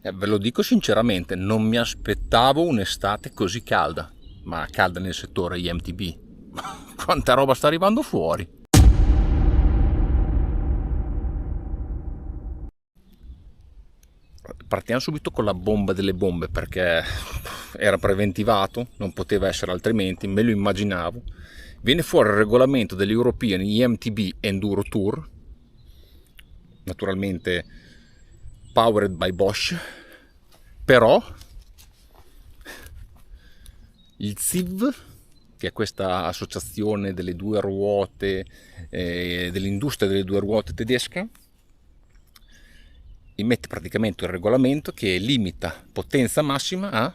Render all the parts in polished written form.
Ve lo dico sinceramente, non mi aspettavo un'estate così calda, ma calda nel settore IMTB. Quanta roba sta arrivando fuori. Partiamo subito con la bomba delle bombe perché era preventivato, non poteva essere altrimenti, me lo immaginavo. Viene fuori il regolamento dell'European IMTB Enduro Tour, naturalmente powered by Bosch, però il CIV, che è questa associazione delle due ruote, dell'industria delle due ruote tedesca, emette praticamente un regolamento che limita potenza massima a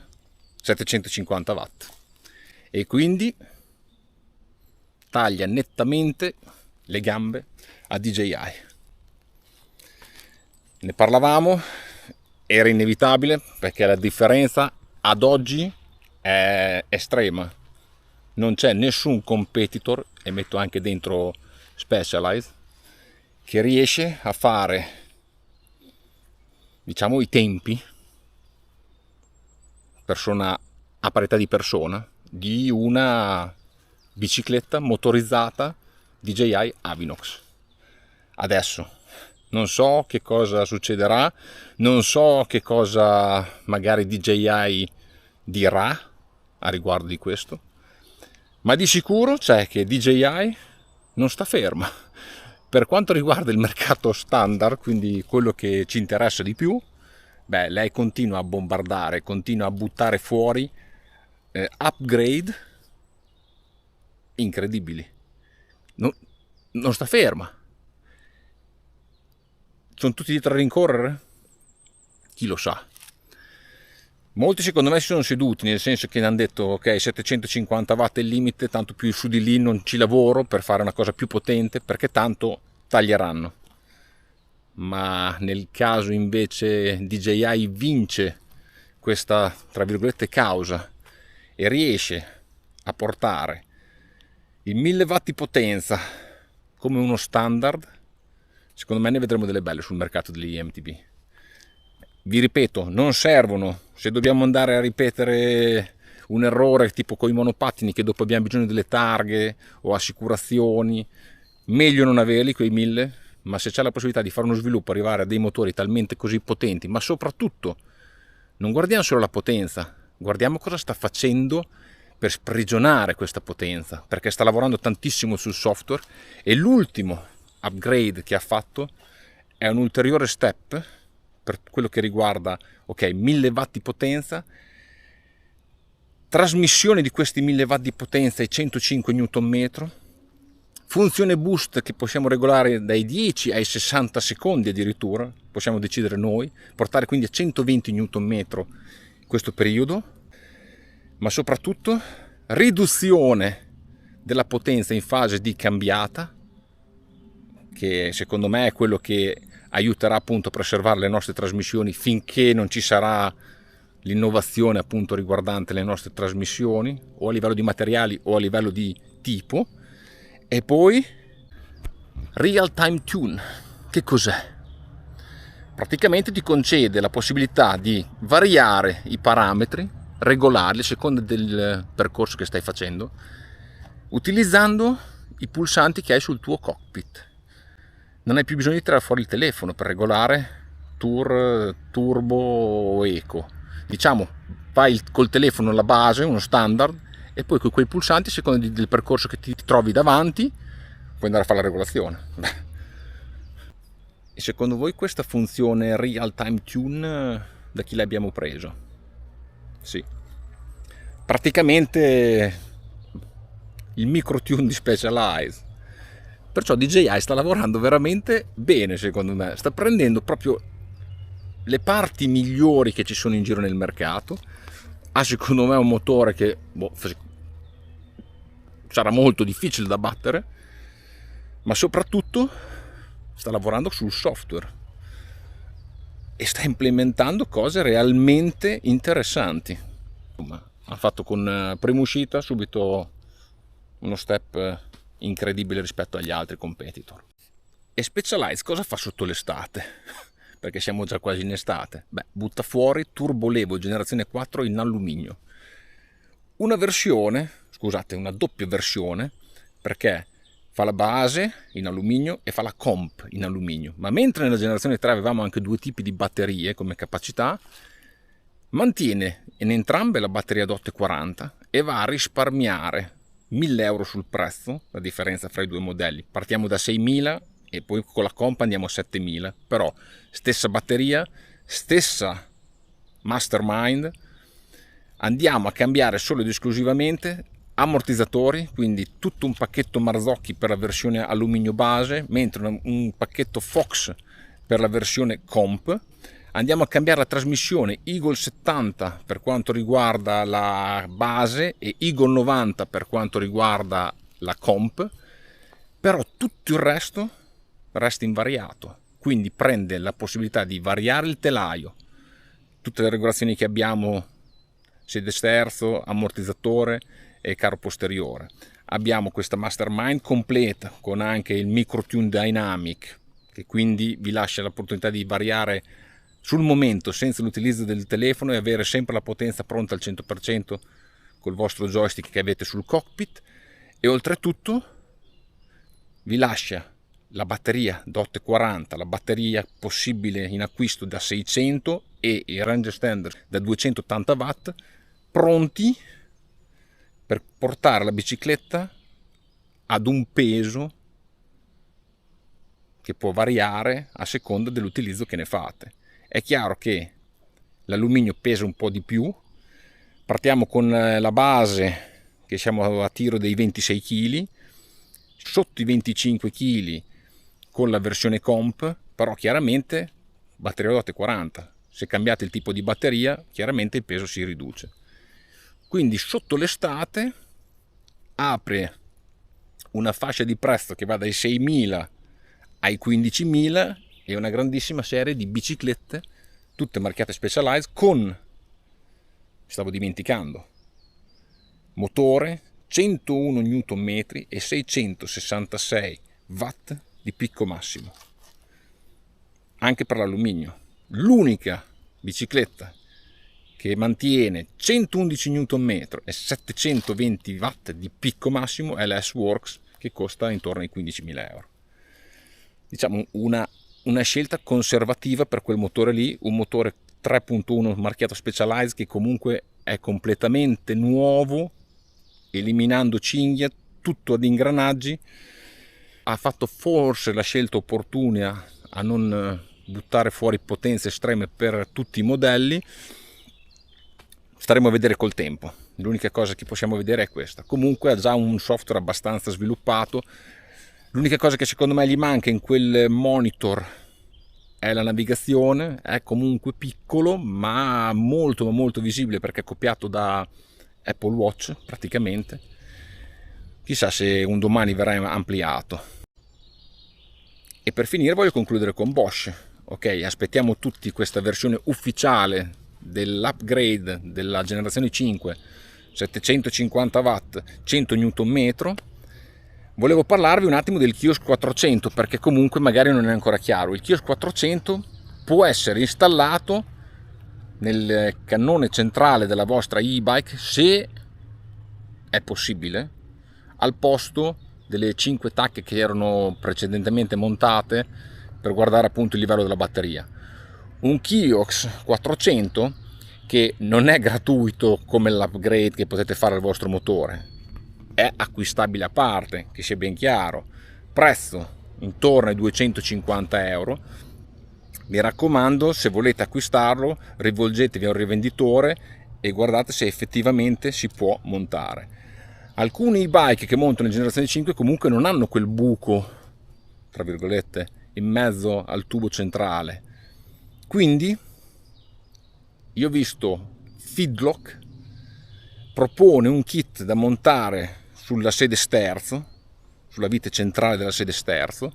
750 watt e quindi taglia nettamente le gambe a DJI. Ne parlavamo, era inevitabile perché la differenza ad oggi è estrema. Non c'è nessun competitor, e metto anche dentro Specialized, che riesce a fare, diciamo, i tempi persona a parità di persona di una bicicletta motorizzata DJI Avinox. Adesso non so che cosa succederà, non so che cosa magari DJI dirà a riguardo di questo, ma di sicuro c'è che DJI non sta ferma. Per quanto riguarda il mercato standard, quindi quello che ci interessa di più, lei continua a bombardare, continua a buttare fuori upgrade incredibili. Non sta ferma. Sono tutti dietro a rincorrere? Chi lo sa. Molti secondo me si sono seduti, nel senso che hanno detto ok, 750 watt è il limite, tanto più su di lì non ci lavoro per fare una cosa più potente perché tanto taglieranno. Ma nel caso invece DJI vince questa, tra virgolette, causa e riesce a portare il 1000 watt di potenza come uno standard, secondo me ne vedremo delle belle sul mercato degli IMTB. Vi ripeto, non servono, se dobbiamo andare a ripetere un errore tipo con i monopattini che dopo abbiamo bisogno delle targhe o assicurazioni, meglio non averli quei 1000, ma se c'è la possibilità di fare uno sviluppo, arrivare a dei motori talmente così potenti, ma soprattutto non guardiamo solo la potenza, guardiamo cosa sta facendo per sprigionare questa potenza, perché sta lavorando tantissimo sul software e l'ultimo upgrade che ha fatto è un ulteriore step per quello che riguarda, ok, 1000 watt di potenza, trasmissione di questi 1000 watt di potenza ai 105 Nm, funzione boost che possiamo regolare dai 10 ai 60 secondi addirittura, possiamo decidere noi, portare quindi a 120 Nm in questo periodo, ma soprattutto riduzione della potenza in fase di cambiata, che secondo me è quello che aiuterà appunto a preservare le nostre trasmissioni finché non ci sarà l'innovazione appunto riguardante le nostre trasmissioni o a livello di materiali o a livello di tipo. E poi Real Time Tune, che cos'è? Praticamente ti concede la possibilità di variare i parametri, regolarli a seconda del percorso che stai facendo, utilizzando i pulsanti che hai sul tuo cockpit. Non hai più bisogno di tirare fuori il telefono per regolare Tour, Turbo o Eco. Diciamo, fai col telefono la base, uno standard, e poi con quei pulsanti, a seconda del percorso che ti trovi davanti, puoi andare a fare la regolazione. E secondo voi questa funzione Real Time Tune da chi l'abbiamo preso? Sì. Praticamente il micro tune di Specialized. Perciò DJI sta lavorando veramente bene, secondo me. Sta prendendo proprio le parti migliori che ci sono in giro nel mercato. Ha secondo me un motore che sarà molto difficile da battere, ma soprattutto sta lavorando sul software e sta implementando cose realmente interessanti. Ha fatto con prima uscita subito uno step incredibile rispetto agli altri competitor. E Specialized cosa fa sotto l'estate? perché siamo già quasi in estate. Beh, butta fuori Turbo Levo generazione 4 in alluminio. Una doppia versione, perché fa la base in alluminio e fa la comp in alluminio. Ma mentre nella generazione 3 avevamo anche due tipi di batterie come capacità, mantiene in entrambe la batteria DOT 40 e va a risparmiare 1.000 euro sul prezzo, la differenza fra i due modelli. Partiamo da 6.000 e poi con la comp andiamo a 7.000, però stessa batteria, stessa mastermind. Andiamo a cambiare solo ed esclusivamente ammortizzatori, quindi tutto un pacchetto Marzocchi per la versione alluminio base, mentre un pacchetto Fox per la versione comp. Andiamo a cambiare la trasmissione Eagle 70 per quanto riguarda la base e Eagle 90 per quanto riguarda la comp, però tutto il resto resta invariato, quindi prende la possibilità di variare il telaio, tutte le regolazioni che abbiamo, sede sterzo, ammortizzatore e caro posteriore. Abbiamo questa mastermind completa con anche il micro tune dynamic, che quindi vi lascia l'opportunità di variare sul momento senza l'utilizzo del telefono e avere sempre la potenza pronta al 100% col vostro joystick che avete sul cockpit. E oltretutto vi lascia la batteria DOT 40, la batteria possibile in acquisto da 600 e il range standard da 280 watt, pronti per portare la bicicletta ad un peso che può variare a seconda dell'utilizzo che ne fate. È chiaro che l'alluminio pesa un po' di più, partiamo con la base che siamo a tiro dei 26 kg, sotto i 25 kg con la versione comp, però chiaramente batteria DOT 40, se cambiate il tipo di batteria chiaramente il peso si riduce. Quindi sotto l'estate apre una fascia di prezzo che va dai 6.000 ai 15.000 e una grandissima serie di biciclette tutte marchiate Specialized con, stavo dimenticando, motore 101 Nm e 666 watt di picco massimo, anche per l'alluminio. L'unica bicicletta che mantiene 111 Nm e 720 watt di picco massimo è la S-Works, che costa intorno ai 15.000 euro. Diciamo una scelta conservativa per quel motore lì, un motore 3.1 marchiato Specialized che comunque è completamente nuovo, eliminando cinghia, tutto ad ingranaggi. Ha fatto forse la scelta opportuna a non buttare fuori potenze estreme per tutti i modelli. Staremo a vedere col tempo, l'unica cosa che possiamo vedere è questa. Comunque ha già un software abbastanza sviluppato. L'unica cosa che secondo me gli manca in quel monitor è la navigazione, è comunque piccolo ma molto visibile perché è copiato da Apple Watch praticamente. Chissà se un domani verrà ampliato. E per finire voglio concludere con Bosch. Ok, aspettiamo tutti questa versione ufficiale dell'upgrade della generazione 5, 750 watt, 100 Nm. Volevo parlarvi un attimo del Kiosk 400 perché comunque magari non è ancora chiaro. Il Kiosk 400 può essere installato nel cannone centrale della vostra e-bike, se è possibile, al posto delle 5 tacche che erano precedentemente montate per guardare appunto il livello della batteria. Un Kiosk 400 che non è gratuito come l'upgrade che potete fare al vostro motore, è acquistabile a parte, che sia ben chiaro, prezzo intorno ai 250 euro. Mi raccomando, se volete acquistarlo rivolgetevi a un rivenditore e guardate se effettivamente si può montare. Alcuni e-bike che montano in generazione 5 comunque non hanno quel buco, tra virgolette, in mezzo al tubo centrale. Quindi io ho visto Feedlock propone un kit da montare sulla sede sterzo, sulla vite centrale della sede sterzo,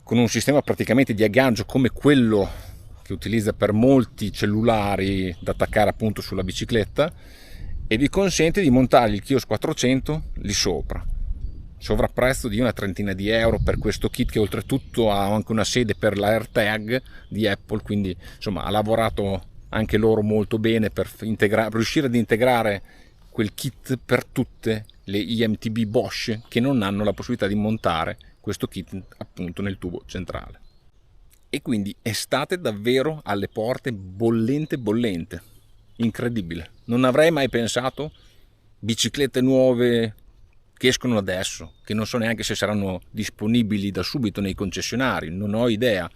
con un sistema praticamente di aggaggio come quello che utilizza per molti cellulari da attaccare appunto sulla bicicletta, e vi consente di montare il Kiosk 400 lì sopra. sovrapprezzo di una trentina di euro per questo kit, che oltretutto ha anche una sede per l'AirTag di Apple, quindi insomma ha lavorato anche loro molto bene per riuscire ad integrare quel kit per tutte le IMTB Bosch che non hanno la possibilità di montare questo kit appunto nel tubo centrale. E quindi estate davvero alle porte, bollente, incredibile. Non avrei mai pensato biciclette nuove che escono adesso, che non so neanche se saranno disponibili da subito nei concessionari, non ho idea.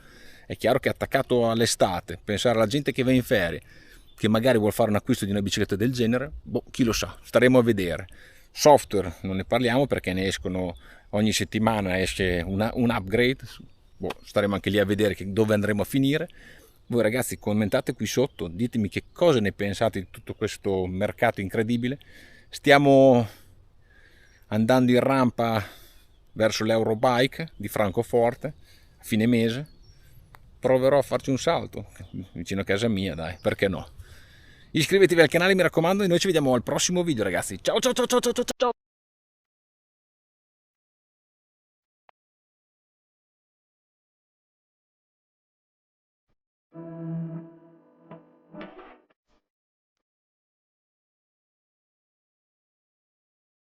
È chiaro che attaccato all'estate, pensare alla gente che va in ferie, che magari vuol fare un acquisto di una bicicletta del genere, boh, chi lo sa, staremo a vedere. Software non ne parliamo perché ne escono ogni settimana, esce un upgrade, boh, staremo anche lì a vedere dove andremo a finire. Voi ragazzi commentate qui sotto, ditemi che cosa ne pensate di tutto questo mercato incredibile. Stiamo andando in rampa verso l'Eurobike di Francoforte a fine mese. Proverò a farci un salto vicino a casa mia, dai, perché no? Iscrivetevi al canale, mi raccomando, e noi ci vediamo al prossimo video, ragazzi. Ciao ciao ciao ciao ciao ciao.